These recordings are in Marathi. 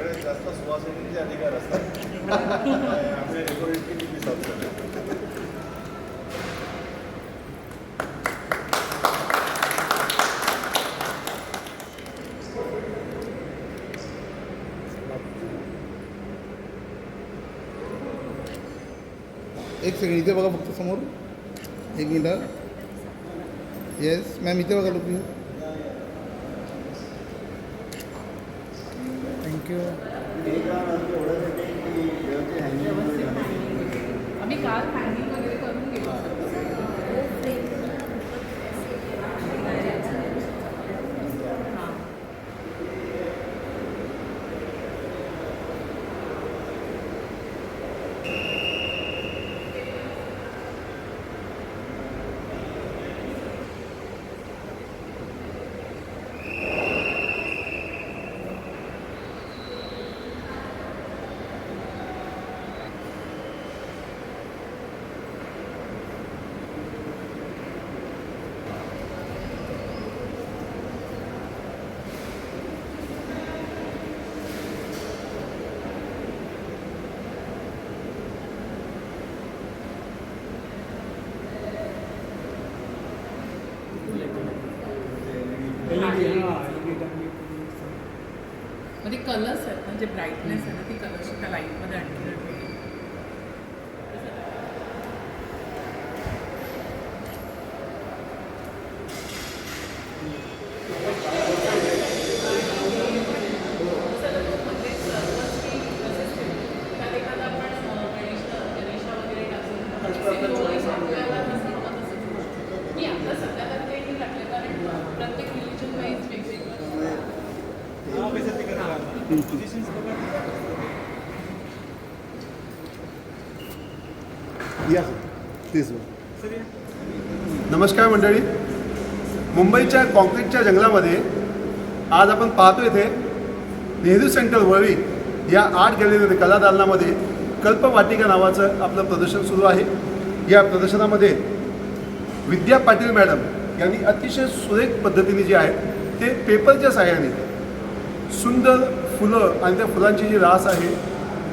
सगळ्यात जास्त सुवासिनीचे अधिकार असतात. आम्ही डेकोरेट केली मी सबसिडी. एक सेकंड इथे बघा फक्त समोर. एक मिनटं. येस मॅम इथे बघा तुम्ही. थँक्यू. आम्ही काल हँगिंग वगैरे करून गेलो. म्हणजे कलर्स आहेत ना, जे ब्राईटनेस आहे ना ती कलर्स त्या लाईटमध्ये आणखी या प्लीज. नमस्कार मंडळी. मुंबईच्या कॉन्क्रीटच्या जंगलामध्ये आज आपण पाहतो इथे नेहरू सेंटर वरळी या आर्ट गॅलरीमध्ये कला दालनामध्ये कल्पवाटिका नावाचं आपलं प्रदर्शन सुरू आहे. या प्रदर्शनामध्ये विद्या पाटील मॅडम यांनी अतिशय सुरेख पद्धतीने जे आहे ते पेपरच्या साहाय्याने सुंदर फुलं आणि त्या फुलांची जी रास आहे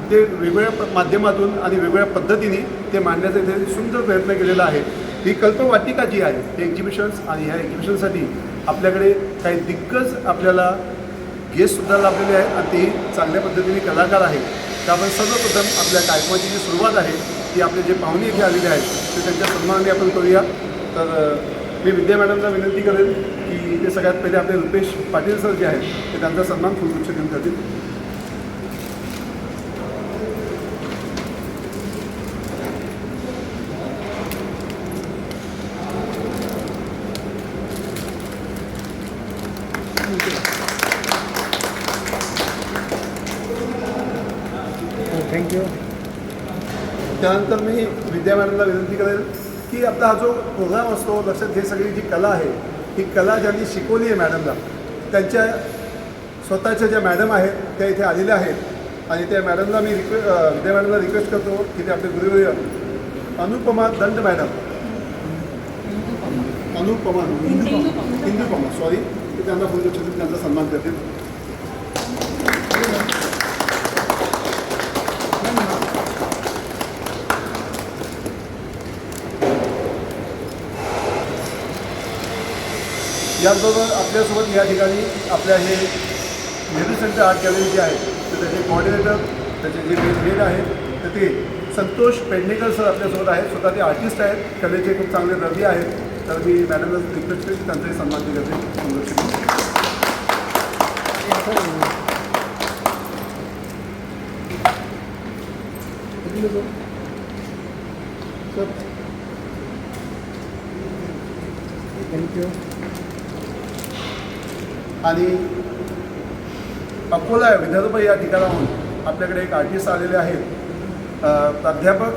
ते वेगवेगळ्या माध्यमातून आणि वेगवेगळ्या पद्धतीने ते मांडण्याचा इथे सुंदर प्रयत्न केलेला आहे. ही कल्पवाटिका जी आहे ते एक्झिबिशन्स आणि ह्या एक्झिबिशनसाठी आपल्याकडे काही दिग्गज आपल्याला गेस्टसुद्धा लाभलेले आहेत आणि तेही चांगल्या पद्धतीने कलाकार आहेत. तर आपण सर्वप्रथम आपल्या कार्यक्रमाची जी सुरुवात आहे ती आपले जे पाहुणे इथे आलेले आहेत ते त्यांच्या सन्मानाने आपण करूया. तर मी विद्या मॅडमला विनंती करेन की ते सगळ्यात पहिले आपले रुपेश पाटील सर जे आहेत ते त्यांचा सन्मान फुलवृक्ष देऊन करतील. थँक्यू. त्यानंतर मी विद्या मॅडमला विनंती करेन की आपला हा जो प्रोग्राम असतो लक्षात हे सगळी जी कला आहे ही कला ज्यांनी शिकवली आहे मॅडमला त्यांच्या स्वतःच्या ज्या मॅडम आहेत त्या इथे आलेल्या आहेत आणि त्या मॅडमला मी विद्या मॅडमला रिक्वेस्ट करतो की ते आपले गुरुवर्य अनुपमा दंड मॅडम इंदुपमा सॉरी ते त्यांना फुलवृक्ष देऊन त्यांचा सन्मान करतील. याचबरोबर आपल्यासोबत या ठिकाणी आपल्या हे नेहरू सेंटर आर्ट गॅलरी जे आहे तर त्याचे कोऑर्डिनेटर त्याचे जे हेड आहेत तर ते संतोष पेडणेकर सर आपल्यासोबत आहेत. स्वतः ते आर्टिस्ट आहेत, कलेचे खूप चांगले दर्दी आहेत. तर मी मॅडमला रिक्वेस्ट करेन त्यांचाही सन्मान करते. थँक्यू. आणि अकोला विदर्भ या ठिकाणाहून आपल्याकडे एक आर्टिस्ट आलेले आहेत प्राध्यापक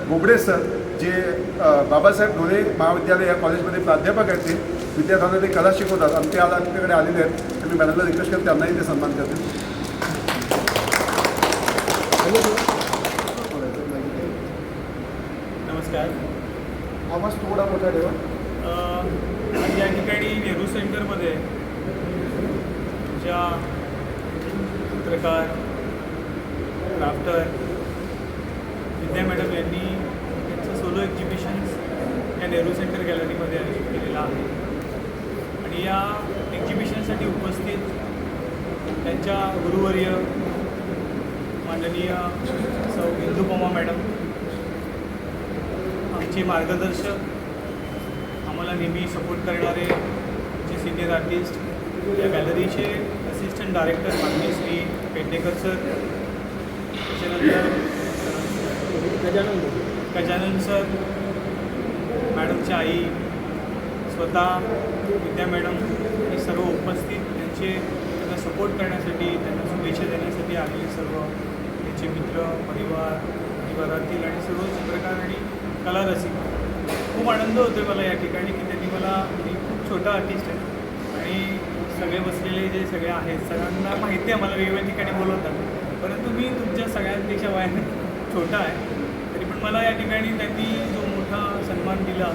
बोबडे सर जे बाबासाहेब ढोले महाविद्यालय या कॉलेजमध्ये प्राध्यापक आहेत. ते विद्यार्थ्यांना ते कला शिकवतात आणि ते आज आपल्याकडे आलेले आहेत. तर मी मॅडमला रिक्वेस्ट करते त्यांनाही ते सन्मान करते. नमस्कार. आवाज थोडा मोठा ठेवा. आज या ठिकाणी नेहरू सेंटरमध्ये ज्या चित्रकार क्राफ्टर विद्या मॅडम यांनी त्यांचं सोलो एक्झिबिशन्स या नेहरू सेंटर गॅलरीमध्ये आयोजित केलेलं आहे. आणि या एक्झिबिशनसाठी उपस्थित त्यांच्या गुरुवर्य माननीय सौ इंदुपमा मॅडम, आमचे मार्गदर्शक, आम्हाला नेहमी सपोर्ट करणारे आमचे सिनियर आर्टिस्ट, या गॅलरीचे असिस्टंट डायरेक्टर माननीय श्री पेडणेकर सर, त्याच्यानंतर गजानन सर, मॅडमची आई, स्वतः विद्या मॅडम, हे सर्व उपस्थित त्यांना सपोर्ट करण्यासाठी, त्यांना शुभेच्छा देण्यासाठी आलेले सर्व त्यांचे मित्र, परिवारातील आणि सर्व चित्रकार आणि कला रसिक. खूप आनंद होतो मला या ठिकाणी की त्यांनी मला, मी खूप छोटा आर्टिस्ट आहे आणि सगळे बसलेले जे सगळे आहेत सगळ्यांना माहिती आहे मला वेगवेगळ्या ठिकाणी बोलवतात, परंतु मी तुमच्या सगळ्यांपेक्षा वयाने छोटा आहे. तरी पण मला या ठिकाणी त्यांनी जो मोठा सन्मान दिला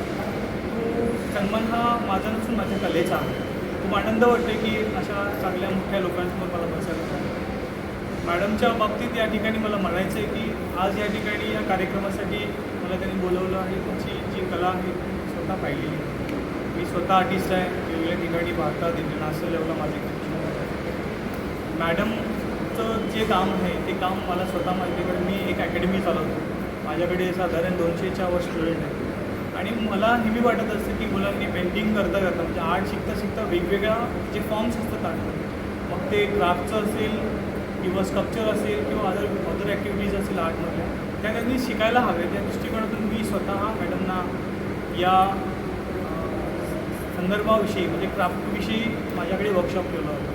तो सन्मान हा माझा नसून माझ्या कलेचा आहे. खूप आनंद वाटतो की अशा चांगल्या मोठ्या लोकांसमोर मला बसायला. मॅडमच्या बाबतीत या ठिकाणी मला म्हणायचं आहे की आज या ठिकाणी या कार्यक्रमासाठी मला त्यांनी बोलवलं आहे. त्यांची जी कला आहे ती स्वतः पाहिलेली आहे. मी स्वतः आर्टिस्ट आहे, वेगवेगळ्या ठिकाणी भारतात इंटरनॅशनल लेवलला माझे मॅडमचं जे काम आहे ते काम मला स्वतः माझ्याकडे, मी एक अकॅडमी चालवतो, माझ्याकडे साधारण 200च्या वर स्टुडंट आहे आणि मला नेहमी वाटत असतं की मुलांनी पेंटिंग करता म्हणजे आर्ट शिकता वेगवेगळ्या जे फॉर्म्स असतात आर्टमध्ये, मग ते क्राफ्टचं असेल किंवा स्कल्पचर असेल किंवा अदर ॲक्टिव्हिटीज असेल आर्टमधल्या, त्या त्यांनी शिकायला हवे. त्या दृष्टिकोनातून मी स्वतः मॅडमना या संदर्भाविषयी म्हणजे क्राफ्टविषयी माझ्याकडे वर्कशॉप केलं होतं.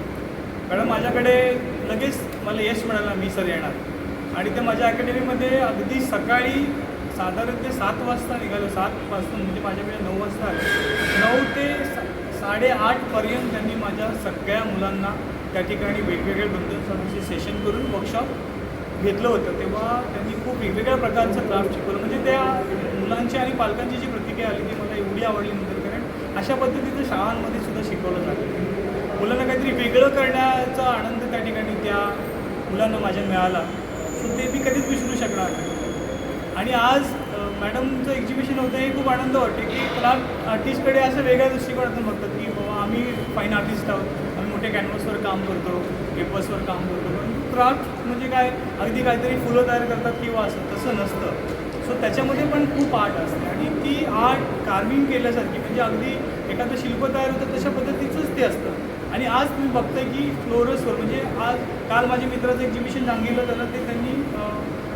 मॅडम माझ्याकडे लगेच मला यश मिळालं, मी सर येणार आणि ते माझ्या अकॅडमीमध्ये अगदी सकाळी साधारण ते 7 वाजता निघालं. 7 पासून म्हणजे माझ्याकडे 9 वाजता आलं. 9 ते 8:30पर्यंत त्यांनी माझ्या सगळ्या मुलांना त्या ठिकाणी वेगवेगळे 2-2 सेशन करून वर्कशॉप घेतलं होतं. तेव्हा त्यांनी खूप वेगवेगळ्या प्रकारचं क्राफ्ट शिकवलं. म्हणजे त्या मुलांची आणि पालकांची जी प्रतिक्रिया आली ती मला एवढी आवडली नंतर, कारण अशा पद्धतीचं शाळांमध्ये सुद्धा शिकवलं जातं. मुलांना काहीतरी वेगळं करण्याचा आनंद त्या ठिकाणी त्या मुलांना माझ्या मिळाला, सो ते मी कधीच विसरू शकणार नाही. आणि आज मॅडमचं एक्झिबिशन होतं हे खूप आनंद वाटते की क्राफ्ट आर्टिस्टकडे असं वेगळ्या दृष्टिकोनातून बघतात की बाबा आम्ही फाईन आर्टिस्ट आहोत, आम्ही मोठ्या कॅनव्हसवर काम करतो, पेपर्सवर काम करतो, परंतु क्राफ्ट म्हणजे काय, अगदी काहीतरी फुलं तयार करतात किंवा असं तसं नसतं. सो त्याच्यामध्ये पण खूप आर्ट असते आणि ती आर्ट कार्विंग केल्यासारखी, म्हणजे अगदी एखादं शिल्प तयार होतं तशा पद्धतीचंच ते असतं. आणि आज तुम्ही बघताय की फ्लोरसवर, म्हणजे आज काल माझ्या मित्राचं एक्झिबिशन सांगितलं त्याला, ते त्यांनी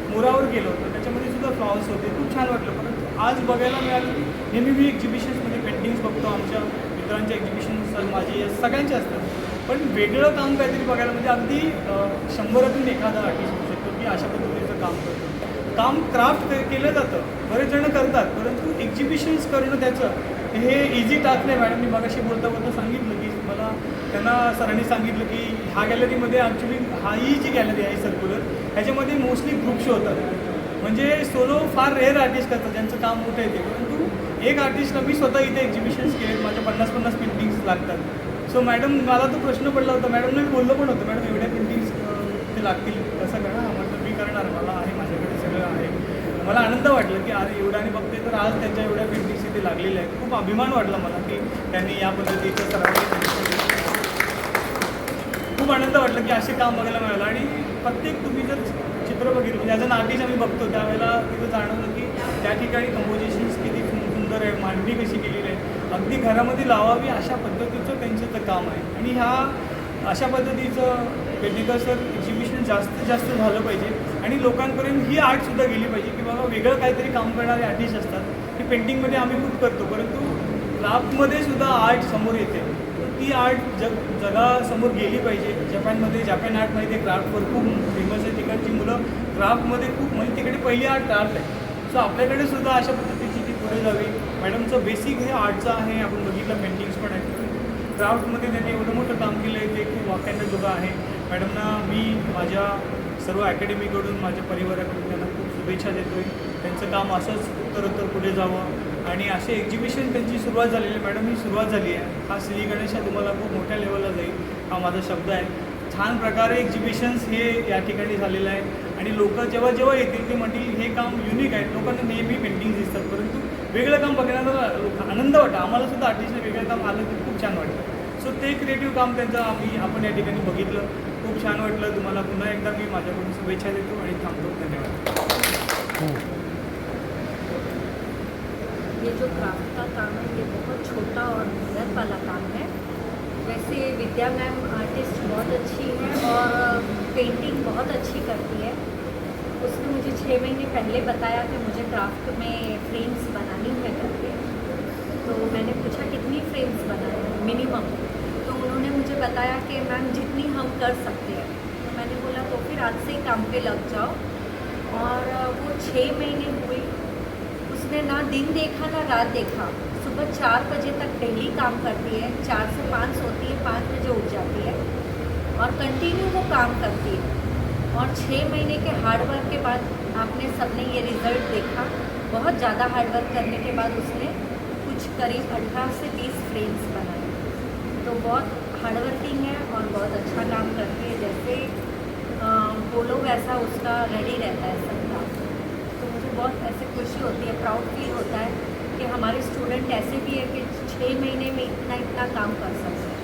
मोरावर केलं होतं, त्याच्यामध्ये सुद्धा फ्लॉवर्स होते, खूप छान वाटलं. परंतु आज बघायला मिळालं की नेहमी मी एक्झिबिशन्समध्ये पेंटिंग्स बघतो, आमच्या मित्रांच्या एक्झिबिशन्स माझे सगळ्यांचे असतात, पण वेगळं काम काहीतरी बघायला, म्हणजे अगदी 100तून एखादा आर्टिस्ट होऊ शकतो की अशा पद्धतीचं काम करतो. काम क्राफ्ट केलं जातं, बरेच जण करतात, परंतु एक्झिबिशन्स करणं त्याचं हे इझी टास्क नाही. मॅडमनी मगाशी बोलता सांगितलं की मला त्यांना सरांनी सांगितलं की ह्या गॅलरीमध्ये ॲक्च्युली ही जी गॅलरी आहे सर्क्युलर, ह्याच्यामध्ये मोस्टली ग्रुप शो होतात, म्हणजे सोलो फार रेअर आर्टिस्ट करतात ज्यांचं काम मोठं येते. परंतु एक आर्टिस्टला मी स्वतः इथे एक्झिबिशन्स केलेत, माझ्या 50-50 पेंटिंग्स लागतात. सो मॅडम मला तो प्रश्न पडला होता, मॅडमला मी बोललो पण होतं, मॅडम एवढ्या पेंटिंग्स ते लागतील कसं करणार, म्हटलं मी करणार, मला आहे, माझ्याकडे सगळं आहे. मला आनंद वाटला की अरे एवढं, आणि बघते तर आज त्यांच्या एवढ्या पेंटिंग्स इथे लागलेल्या आहेत. खूप अभिमान वाटला मला की त्यांनी या पद्धतीचं सरांनी खूप आनंद वाटला की असे काम बघायला मिळालं. आणि प्रत्येक तुम्ही जर चित्र बघितलं, म्हणजे ॲज अन आर्टिस्ट आम्ही बघतो त्यावेळेला तिथं जाणवलं की त्या ठिकाणी कंपोजिशन्स किती सुंदर आहे, मांडणी कशी केलेली आहे, अगदी घरामध्ये लावावी अशा पद्धतीचं त्यांचं तर काम आहे. आणि ह्या अशा पद्धतीचं पेडणेकर सर एक्झिबिशन जास्तीत जास्त झालं पाहिजे आणि लोकांपर्यंत ही आर्टसुद्धा गेली पाहिजे की बाबा वेगळं काहीतरी काम करणारे आर्टिस्ट असतात की पेंटिंगमध्ये आम्ही खूप करतो, परंतु क्राफ्टमध्ये सुद्धा आर्ट समोर येते. ती आर्ट जगासमोर गेली पाहिजे. जपानमध्ये जपान आर्ट माहिती आहे, क्राफ्टवर खूप फेमस आहे, तिकडची मुलं क्राफ्टमध्ये खूप, म्हणजे तिकडे पहिली आर्ट क्राफ्ट आहे. सो आपल्याकडे सुद्धा अशा पद्धतीची ती पुढे जावी. मॅडमचं बेसिक हे आर्टचं आहे, आपण बघितलं पेंटिंग्स पण आहेत, क्राफ्टमध्ये त्यांनी एवढं मोठं काम केलं आहे ते खूप वाक्यांजोगं आहे. मॅडमना मी माझ्या सर्व अकॅडमीकडून, माझ्या परिवाराकडून त्यांना खूप शुभेच्छा देतो आहे. त्यांचं काम असंच उत्तरोत्तर पुढे जावं आणि असे एक्झिबिशन त्यांची सुरुवात झालेली आहे. मॅडम ही सुरुवात झाली आहे, हा श्री गणेश तुम्हाला खूप मोठ्या लेवलला जाईल, हा माझा शब्द आहे. छान प्रकारे एक्झिबिशन्स हे या ठिकाणी झालेलं आहे आणि लोक जेव्हा जेव्हा येतील ते म्हणतील हे काम युनिक आहे. लोकांना नेहमी पेंटिंग दिसतात, परंतु वेगळं काम बघण्याचा आनंद वाटतं. आम्हाला सुद्धा आर्टिस्टने वेगळं काम आलं की खूप छान वाटतं. सो ते क्रिएटिव्ह काम त्यांचं आपण या ठिकाणी बघितलं, खूप छान वाटलं. तुम्हाला पुन्हा एकदा मी माझ्याकडून शुभेच्छा देतो आणि थांबतो. धन्यवाद. ये जो क्राफ्ट का काम है ये बहुत छोटा और मेहनत वाला काम है. वैसे विद्या मैम आर्टिस्ट बहुत अच्छी हैं और पेंटिंग बहुत अच्छी करती है. उसने मुझे 6 महीने पहले बताया कि मुझे क्राफ्ट में फ्रेम्स बनानी है करके. तो मैंने पूछा कितनी फ्रेम्स बनाए मिनिमम. तो उन्होंने मुझे बताया कि मैम जितनी हम कर सकते हैं. तो मैंने बोला तो फिर आज से ही काम पे लग जाओ. और वो 6 महीने हुए. उसने ना दिन देखा ना रात देखा. सुबह 4 बजे तक डेली काम करती है, 4 से 5 सोती है, 5 बजे उठ जाती है और कंटिन्यू वो काम करती है. और 6 महीने के हार्डवर्क के बाद आपने सबने ये रिज़ल्ट देखा. बहुत ज़्यादा हार्डवर्क करने के बाद उसने कुछ करीब 18 से 20 फ्रेम्स बनाए. तो बहुत हार्डवर्किंग है और बहुत अच्छा काम करती है. जैसे बोलो वैसा उसका रेडी रहता है सब काम. तो मुझे बहुत ऐसे खुशी होती है, प्राउड फील होता है कि हमारे स्टूडेंट ऐसे भी है कि 6 महीने में इतना इतना काम कर सकते हैं.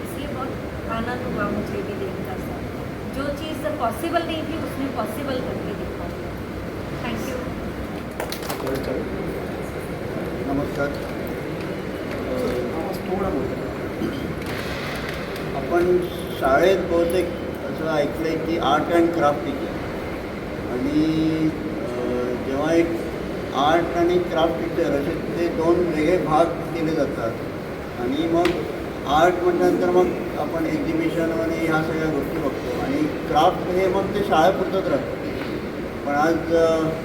इसलिए बहुत आनंद हुआ मुझे भी देखकर सब. जो चीज़ पॉसिबल नहीं थी उसने पॉसिबल करके दिखाई. Thank you. नमस्कार. आपण शाळेत बहुतेक असं ऐकलं आहे की आर्ट अँड क्राफ्ट टीचर, आणि जेव्हा एक आर्ट आणि क्राफ्ट टीचर असे ते 2 वेगळे भाग केले जातात. आणि मग आर्ट म्हटल्यानंतर मग आपण एक्झिबिशन आणि ह्या सगळ्या गोष्टी बघतो, आणि क्राफ्ट हे मग ते शाळेपुरतंच राहतं. पण आज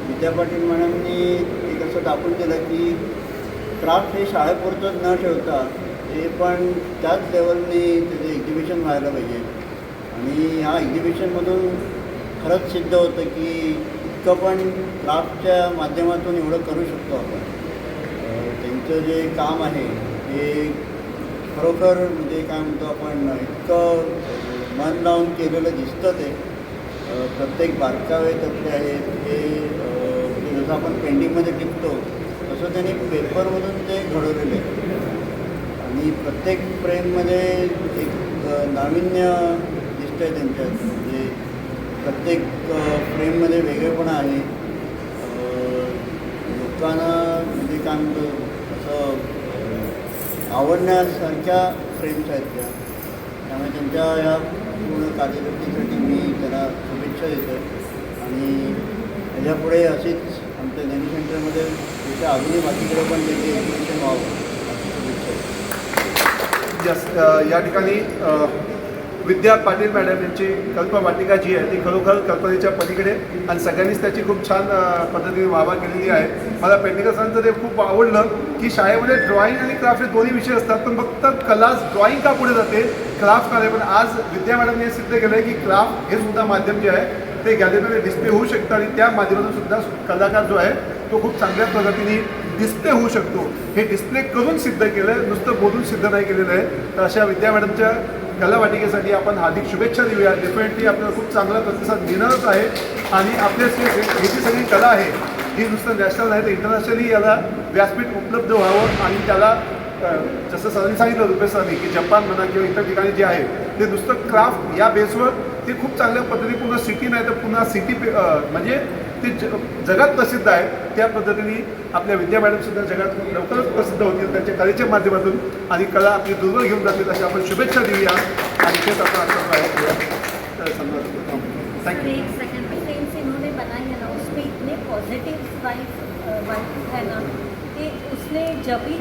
विद्या पाटील मॅडमनी एक असं दाखवून दिलं की क्राफ्ट हे शाळेपुरतंच न ठेवता ते पण त्याच लेवलने त्याचं एक्झिबिशन व्हायला पाहिजे. आणि ह्या एक्झिबिशनमधून खरंच सिद्ध होतं की इतकं पण क्राफ्टच्या माध्यमातून एवढं करू शकतो आपण. त्यांचं जे काम आहे ते खरोखर म्हणजे काय म्हणतो आपण, इतकं मन लावून केलेलं दिसतं. ते प्रत्येक बारकावे त्यातले आहेत. हे जसं आपण पेंटिंगमध्ये टिपतो तसं त्यांनी पेपरमधून ते घडवलेलं आहे. आणि प्रत्येक फ्रेममध्ये एक नाविन्य दिसतं आहे त्यांच्यात. म्हणजे प्रत्येक फ्रेममध्ये वेगळेपणा आहे. लोकांना म्हणजे काय म्हणतो असं आवडण्यासारख्या फ्रेम्स आहेत त्या. त्यामुळे त्यांच्या या पूर्ण कार्यकर्तेसाठी मी त्यांना शुभेच्छा देतो. आणि ह्याच्यापुढे अशीच आमच्या नेहमी सेंटरमध्ये त्याच्या अजूनही बाकीकडे पण त्यांची एक्झिबिशन व्हावं अशी शुभेच्छा या ठिकाणी विद्या पाटील मॅडम यांची कल्पवाटिका जी आहे ती खरोखर कल्पनेच्या पलीकडे आणि सगळ्यांनीच त्याची खूप छान पद्धतीने वाहवा केलेली आहे. मला पेंटिंग सरांचं ते खूप आवडलं की शाळेमध्ये ड्रॉइंग आणि क्राफ्ट हे दोन्ही विषय असतात, पण फक्त कला ड्रॉइंग का पुढे जाते, क्राफ्ट का नाही. पण आज विद्या मॅडमने हे सिद्ध केलं आहे की क्राफ्ट हे सुद्धा माध्यम जे आहे ते गॅलरीमध्ये डिस्प्ले होऊ शकतं आणि त्या माध्यमातून सुद्धा कलाकार जो आहे तो खूप चांगल्या पद्धतीने डिस्प्ले होऊ शकतो. हे डिस्प्ले करून सिद्ध केलं आहे, नुसतं बोलून सिद्ध नाही केलेलं आहे. तर अशा विद्या मॅडमच्या कलावाटिकेसाठी आपण हार्दिक शुभेच्छा देऊया. डेफिनेटली आपल्याला खूप चांगला प्रतिसाद मिळणारच आहे. आणि आपल्या ही जी सगळी कला आहे ही नुसतं नॅशनल नाही तर इंटरनॅशनली याला व्यासपीठ उपलब्ध व्हावं. आणि त्याला जसं सरांनी सांगितलं रुपेश सरांनी की जपान म्हणा किंवा इतर ठिकाणी जे आहे ते नुसतं क्राफ्ट या बेसवर ते खूप चांगल्या पद्धतीने पूर्ण सिटी नाही तर पुन्हा सिटी म्हणजे ते जगात प्रसिद्ध आहे. त्या पद्धतीने आपल्या विद्या मॅडमसुद्धा जगात लवकरच प्रसिद्ध होतील त्यांच्या कलेच्या माध्यमातून आणि कला आपली दुर्बळ घेऊन जातील अशी आपण शुभेच्छा देऊया. आणि तेच आपण आता थँक्यू. एक सेकंड में फ्रेम्स इन्होंने बनाई है ना, उसमें इतने पॉजिटिव वाइब है ना कि उसने जब भी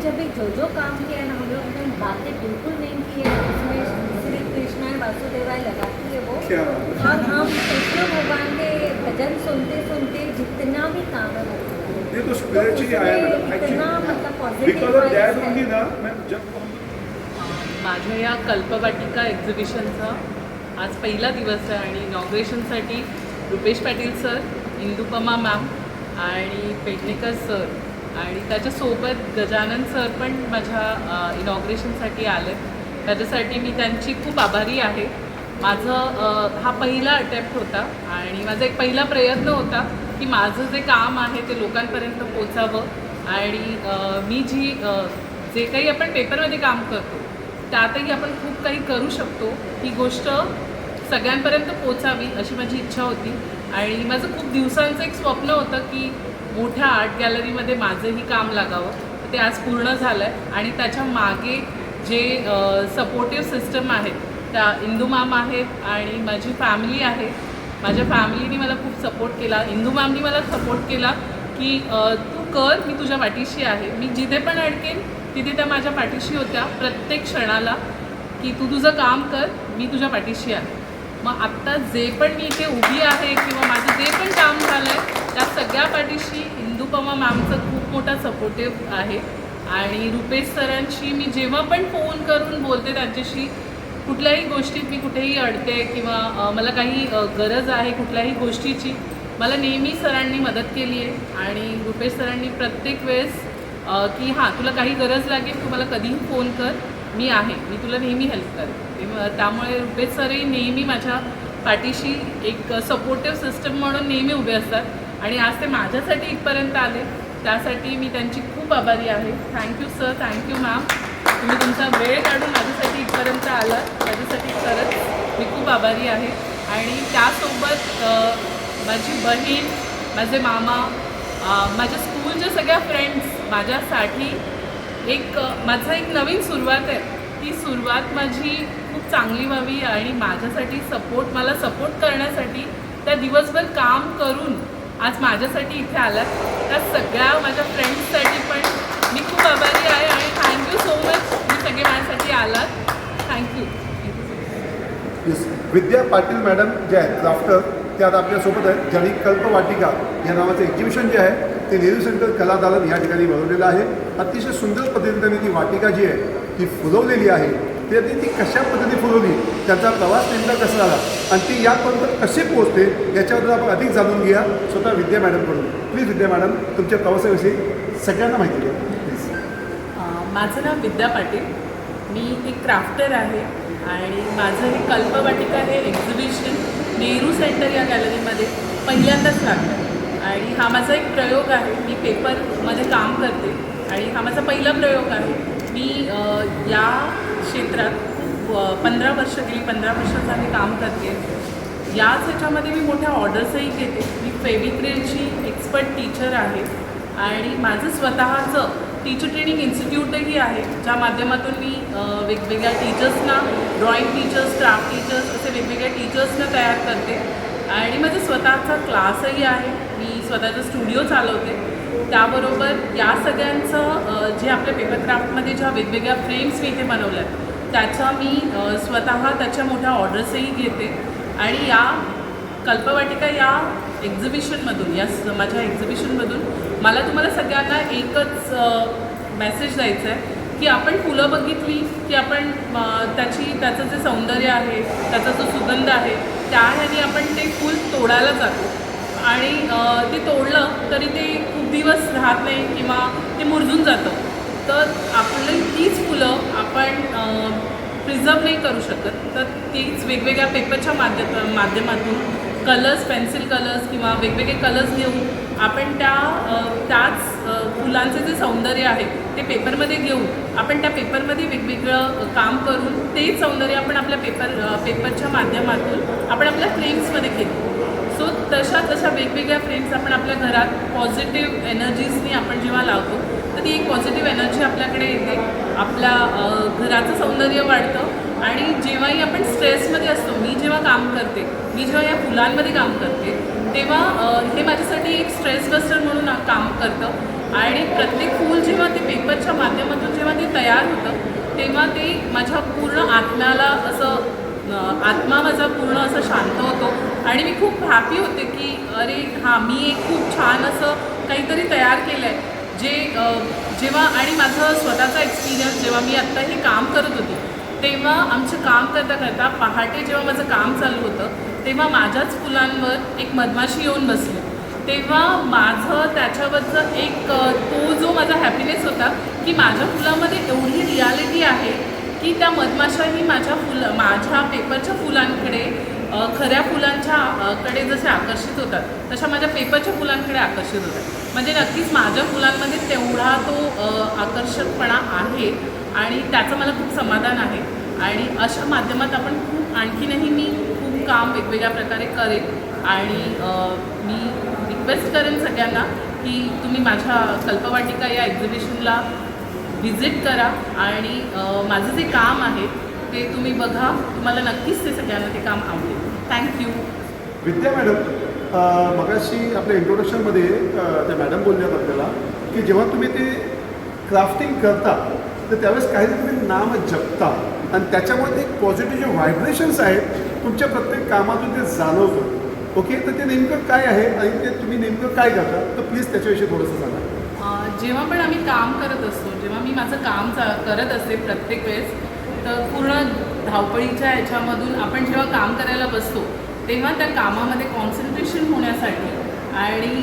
जो काम किया है ना, हम लोग ने बातें बिल्कुल नहीं की है. उसमें श्री कृष्णाय वासुदेवाय लगाती है वो. हम कृष्ण भगवान के भजन सुनते सुनते जितना भी काम है ये तो स्पिरिचुअली आहे मॅडम. इतना मतलब positive because of that only ना मॅम जब माझ्या या कल्पवाटिका एक्झिबिशनचा आज पहिला दिवस आहे आणि इनॉग्रेशनसाठी रुपेश पाटील सर, इंदुपमा मॅम आणि पेडणेकर सर आणि त्याच्यासोबत गजानन सर पण माझ्या इनॉग्रेशनसाठी आले. त्याच्यासाठी मी त्यांची खूप आभारी आहे. माझं हा पहिला अटेम्प्ट होता आणि माझा एक पहिला प्रयत्न होता की माझं जे काम आहे ते लोकांपर्यंत पोचावं आणि मी जे काही आपण पेपरमध्ये काम करतो त्यातही आपण खूप काही करू शकतो ही गोष्ट सगळ्यांपर्यंत पोचावी अशी माझी इच्छा होती. आणि माझं खूप दिवसांचं एक स्वप्न होतं की मोठ्या आर्ट गॅलरीमध्ये माझंही काम लागावं. ते आज पूर्ण झालं आहे आणि त्याच्या मागे जे सपोर्टिव्ह सिस्टम आहेत त्या इंदू मॅम आहेत आणि माझी फॅमिली आहे. माझ्या फॅमिलीने मला खूप सपोर्ट केला. इंदू मॅमनी मला सपोर्ट केला की तू कर, मी तुझ्या पाठीशी आहे. मी जिथे पण अडकेन तिथे त्या माझ्या पाठीशी होत्या प्रत्येक क्षणाला की तू तुझं काम कर, मी तुझ्या पाठीशी आहे. मग आत्ता जे पण मी इथे उभी आहे किंवा माझं जे पण काम झालं आहे त्या सगळ्या पाठीशी इंदुपमा मॅमचं खूप मोठा सपोर्टिव्ह आहे. आणि रुपेश सरांशी मी जेव्हा पण फोन करून बोलते त्यांच्याशी कुठल्याही गोष्टीत मी कुठेही अडते किंवा मला काही गरज आहे कुठल्याही गोष्टीची, मला नेहमी सरांनी मदत केली आहे. आणि रुपेश सरांनी प्रत्येक वेळेस की हां तुला काही गरज लागेल तू मला कधीही फोन कर, मी आहे, मी तुला नेहमी हेल्प करेन. त्यामुळे रुपेश सरही नेहमी माझ्या पाठीशी एक सपोर्टिव्ह सिस्टम म्हणून नेहमी उभे असतात आणि आज ते माझ्यासाठी इथपर्यंत आले त्यासाठी मी त्यांची खूप आभारी आहे. Thank you sir, thank you ma'am. तुम्ही तुमचा वेळ काढून माझ्यासाठी इथपर्यंत आलात त्याच्यासाठी खरंच मी खूप आभारी आहे. आणि त्यासोबत माझी बहीण, माझे मामा, माझ्या स्कूलच्या सगळ्या फ्रेंड्स माझ्यासाठी माझं एक नवीन सुरुवात आहे. ती सुरुवात माझी खूप चांगली व्हावी आणि माझ्यासाठी मला सपोर्ट करण्यासाठी त्या दिवसभर काम करून आज माझ्यासाठी इथे आलात त्या सगळ्या माझ्या फ्रेंड्ससाठी पण मी खूप आभारी आहे. आणि थँक्यू सो मच, तुम्ही सगळे माझ्यासाठी आलात. Thank you. Yes, Vidya Patil madam जे आहेत क्राफ्टर ते आता आपल्यासोबत आहेत, ज्यांनी कल्पवाटिका या नावाचं एक्झिबिशन जे आहे ते नेहरू सेंटर कला दालन या ठिकाणी भरवलेलं आहे. अतिशय सुंदर पद्धतीने त्यांनी ती वाटिका जी आहे ती फुलवलेली आहे. ती कशा पद्धतीने फुलवली, त्यांचा प्रवास नेमका कसा झाला आणि ती यापर्यंत कसे पोहोचते याच्याबद्दल आपण अधिक जाणून घेऊया स्वतः विद्या मॅडमकडून. प्लीज विद्या मॅडम, तुमच्या प्रवासाविषयी सगळ्यांना माहिती द्या प्लीज. माझं नाव विद्या पाटील, मी एक क्राफ्टर आहे आणि माझं हे कल्पवाटिका हे एक्झिबिशन नेहरू सेंटर या गॅलरीमध्ये पहिल्यांदाच लागलं आणि हा माझा एक प्रयोग आहे. मी पेपरमध्ये काम करते आणि हा माझा पहिला प्रयोग आहे. मी या क्षेत्रात खूप 15 वर्ष झाली काम करते. याच ह्याच्यामध्ये मी मोठ्या ऑर्डर्सही घेते. मी फेविक्रिलची एक्सपर्ट टीचर आहे आणि माझं स्वतःचं टीचर ट्रेनिंग इन्स्टिट्यूटही आहे ज्या माध्यमातून मी वेगवेगळ्या टीचर्सना, ड्रॉइंग टीचर्स, क्राफ्ट टीचर्स असे वेगवेगळ्या टीचर्सना तयार करते. आणि माझं स्वतःचा क्लासही आहे, मी स्वतःचा स्टुडिओ चालवते. त्याबरोबर या सगळ्यांचं जे आपल्या पेपर क्राफ्टमध्ये ज्या वेगवेगळ्या फ्रेम्स मी इथे बनवल्या आहेत त्याच्या मी स्वतः त्याच्या मोठ्या ऑर्डर्सही घेते. आणि या कल्पवाटिका या एक्झिबिशनमधून, माझ्या एक्झिबिशनमधून मला तुम्हाला सगळ्यांना एकच मेसेज द्यायचा आहे की आपण फुलं बघितली की आपण त्याचं जे सौंदर्य आहे, त्याचा जो सुगंध आहे त्या ह्याने आपण ते फूल तोडायला जातो आणि ते तोडलं तरी ते खूप दिवस राहत नाही किंवा ते मुरझून जातं. तर आपली तीच फुलं आपण प्रिझर्व नाही करू शकत. तर तीच वेगवेगळ्या पेपरच्या माध्यमातून कलर्स, पेन्सिल कलर्स किंवा वेगवेगळे कलर्स घेऊन आपण त्याच फुलांचे जे सौंदर्य आहे ते पेपरमध्ये घेऊन आपण त्या पेपरमध्ये वेगवेगळं काम करून तेच सौंदर्य आपण आपल्या पेपरच्या माध्यमातून आपण आपल्या फ्रेम्समध्ये घेतो. सो तशा वेगवेगळ्या फ्रेम्स आपण आपल्या घरात पॉझिटिव्ह एनर्जीजनी आपण जेव्हा लावतो तर ती एक पॉझिटिव्ह एनर्जी आपल्याकडे येते, आपल्या घराचं सौंदर्य वाढतं. आणि जेव्हाही आपण स्ट्रेसमध्ये असतो, मी जेव्हा काम करते, मी जेव्हा या फुलांमध्ये काम करते तेव्हा हे माझ्यासाठी एक स्ट्रेस बस्टर म्हणून काम करतं. आणि प्रत्येक फूल जेव्हा ते पेपरच्या माध्यमातून जेव्हा ते तयार होतं तेव्हा ते माझ्या पूर्ण आत्म्याला आत्मा माझा पूर्ण असं शांत होतो आणि मी खूप हॅपी होते की अरे हां, मी एक खूप छान असं काहीतरी तयार केलं आहे. जेव्हा आणि माझं स्वतःचा एक्सपिरियन्स, जेव्हा मी आत्ता हे काम करत होती तेव्हा आमचं काम करता पहाटे जेव्हा माझं काम चालू होतं तेव्हा माझ्याच फुलांवर एक मधमाशी येऊन बसली. तेव्हा माझं त्याच्यावरचं एक तो जो माझा हॅपीनेस होता की माझ्या फुलामध्ये एवढी रियालिटी आहे की त्या मधमाशाही माझ्या पेपरच्या फुलांकडे खऱ्या फुलांच्या कडे जसे आकर्षित होतात तशा माझ्या पेपरच्या फुलांकडे आकर्षित होतात. म्हणजे नक्कीच माझ्या फुलांमध्ये तेवढा तो आकर्षकपणा आहे आणि त्याचं मला खूप समाधान आहे. आणि अशा माध्यमात आपण आणखीनही मी खूप काम वेगवेगळ्या प्रकारे करेन आणि मी रिक्वेस्ट करेन सगळ्यांना की तुम्ही माझ्या कल्पवाटिका या एक्झिबिशनला व्हिजिट करा आणि माझं जे काम आहे ते तुम्ही बघा. तुम्हाला नक्कीच ते सगळ्यांना ते काम आवडेल. थँक्यू. विद्या मॅडम, मगाशी आपल्या इंट्रोडक्शनमध्ये त्या मॅडम बोलल्यात आपल्याला की जेव्हा तुम्ही ते क्राफ्टिंग करता तर त्यावेळेस काही तुम्ही नाम जपता आणि त्याच्यामुळे ते पॉझिटिव्ह जे व्हायब्रेशन्स आहेत तुमच्या प्रत्येक कामातून ते जाणवतं. ओके, तर ते नेमकं काय आहे आणि ते तुम्ही नेमकं काय करता, तर प्लीज त्याच्याविषयी थोडंसं सांगा. जेव्हा पण आम्ही काम करत असतो, जेव्हा मी माझं काम करत असते प्रत्येक वेळेस, तर पूर्ण धावपळीच्या ह्याच्यामधून आपण जेव्हा काम करायला बसतो तेव्हा त्या कामामध्ये कॉन्सन्ट्रेशन होण्यासाठी आणि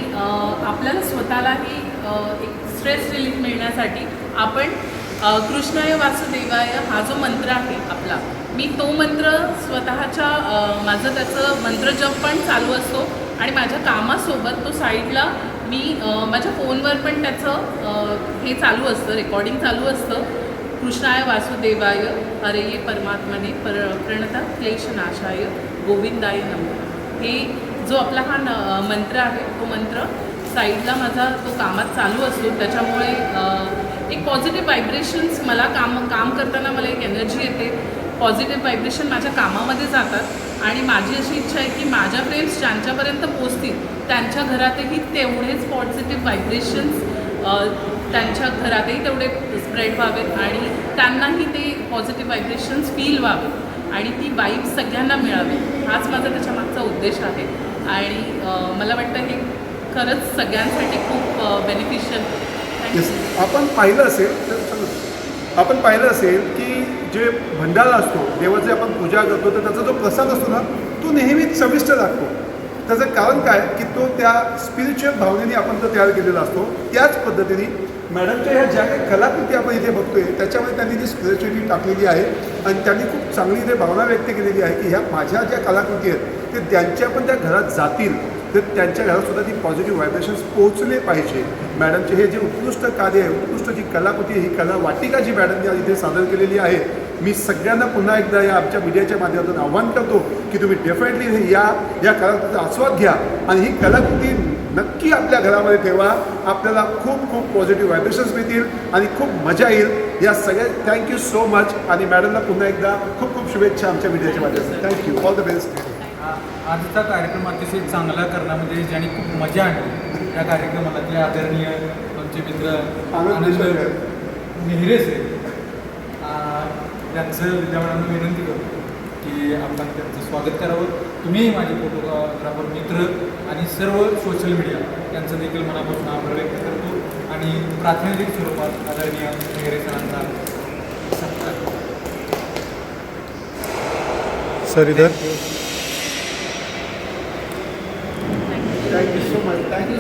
आपल्याला स्वतःलाही एक स्ट्रेस रिलीफ मिळण्यासाठी आपण कृष्णाय वासुदेवाय हा जो मंत्र आहे आपला, मी तो मंत्र स्वतःच्या माझं त्याचं मंत्रजप पण चालू असतो आणि माझ्या कामासोबत तो साईडला मी माझ्या फोनवर पण त्याचं हे चालू असतं, रेकॉर्डिंग चालू असतं. कृष्णाय वासुदेवाय हरे ये परमात्मने प्रणता क्लेशनाशाय गोविंदाय नमः. हे जो आपला हा मंत्र आहे तो मंत्र साईडला माझा तो कामात चालू असतो. त्याच्यामुळे एक पॉझिटिव्ह व्हायब्रेशन्स मला काम करताना मला एक एनर्जी येते. पॉझिटिव्ह व्हायब्रेशन माझ्या कामामध्ये जातात आणि माझी अशी इच्छा आहे की माझ्या फ्रेंड्स ज्यांच्यापर्यंत पोचतील त्यांच्या घरातही तेवढेच पॉझिटिव्ह व्हायब्रेशन्स त्यांच्या घरातही तेवढे स्प्रेड व्हावेत आणि त्यांनाही ते पॉझिटिव्ह व्हायब्रेशन्स फील व्हावेत आणि ती वाईब सगळ्यांना मिळावी. हाच माझा त्याच्यामागचा उद्देश आहे आणि मला वाटतं हे खरंच सगळ्यांसाठी खूप बेनिफिशियल. येस, आपण पाहिलं असेल की जे भंडारा असतो, देवाची आपण पूजा करतो, तर त्याचा जो प्रसाद असतो ना तो नेहमीच चविष्ट लागतो. त्याचं कारण काय की तो त्या स्पिरिच्युअल भावनेने आपण तो तयार केलेला असतो. त्याच पद्धतीने मॅडमच्या ह्या ज्या काही कलाकृती आपण इथे बघतोय त्याच्यामध्ये त्यांनी जी स्पिरिच्युअलिटी टाकलेली आहे आणि त्यांनी खूप चांगली इथे भावना व्यक्त केलेली आहे की ह्या माझ्या ज्या कलाकृती आहेत ते ज्यांच्या पण त्या घरात जातील तर त्यांच्या घरातसुद्धा ती पॉझिटिव्ह व्हायब्रेशन्स पोहोचले पाहिजे. मॅडमचे हे जे उत्कृष्ट कार्य आहे, उत्कृष्ट जी कलाकृती आहे, ही कला वाटिका जी मॅडमने आज इथे सादर केलेली आहे, मी सगळ्यांना पुन्हा एकदा या आमच्या मीडियाच्या माध्यमातून आव्हान करतो की तुम्ही डेफिनेटली या कलाकृतीचा आस्वाद घ्या आणि ही कलाकृती नक्की आपल्या घरामध्ये ठेवा. आपल्याला खूप खूप पॉझिटिव्ह व्हायब्रेशन्स मिळतील आणि खूप मजा येईल. या सगळ्या थँक्यू सो मच आणि मॅडमला पुन्हा एकदा खूप खूप शुभेच्छा आमच्या मीडियाच्या माध्यमातून. Thank you, all the best. आजचा कार्यक्रम अतिशय चांगला करण्यामध्ये ज्यांनी खूप मजा आणली या कार्यक्रमातले आदरणीय आमचे मित्र आनंद नेहरे सर, त्यांचं विद्यार्थ्यांना विनंती करतो की आपण त्यांचं स्वागत करावं. तुम्हीही माझे फोटोग्राफर मित्र आणि सर्व सोशल मीडिया यांचं देखील मनापासून आभार व्यक्त करतो आणि प्रातिनिधिक स्वरूपात आदरणीय नेहरे सरांचा सत्कार. सर इधर थँक्यू सो मच. थँक्यू.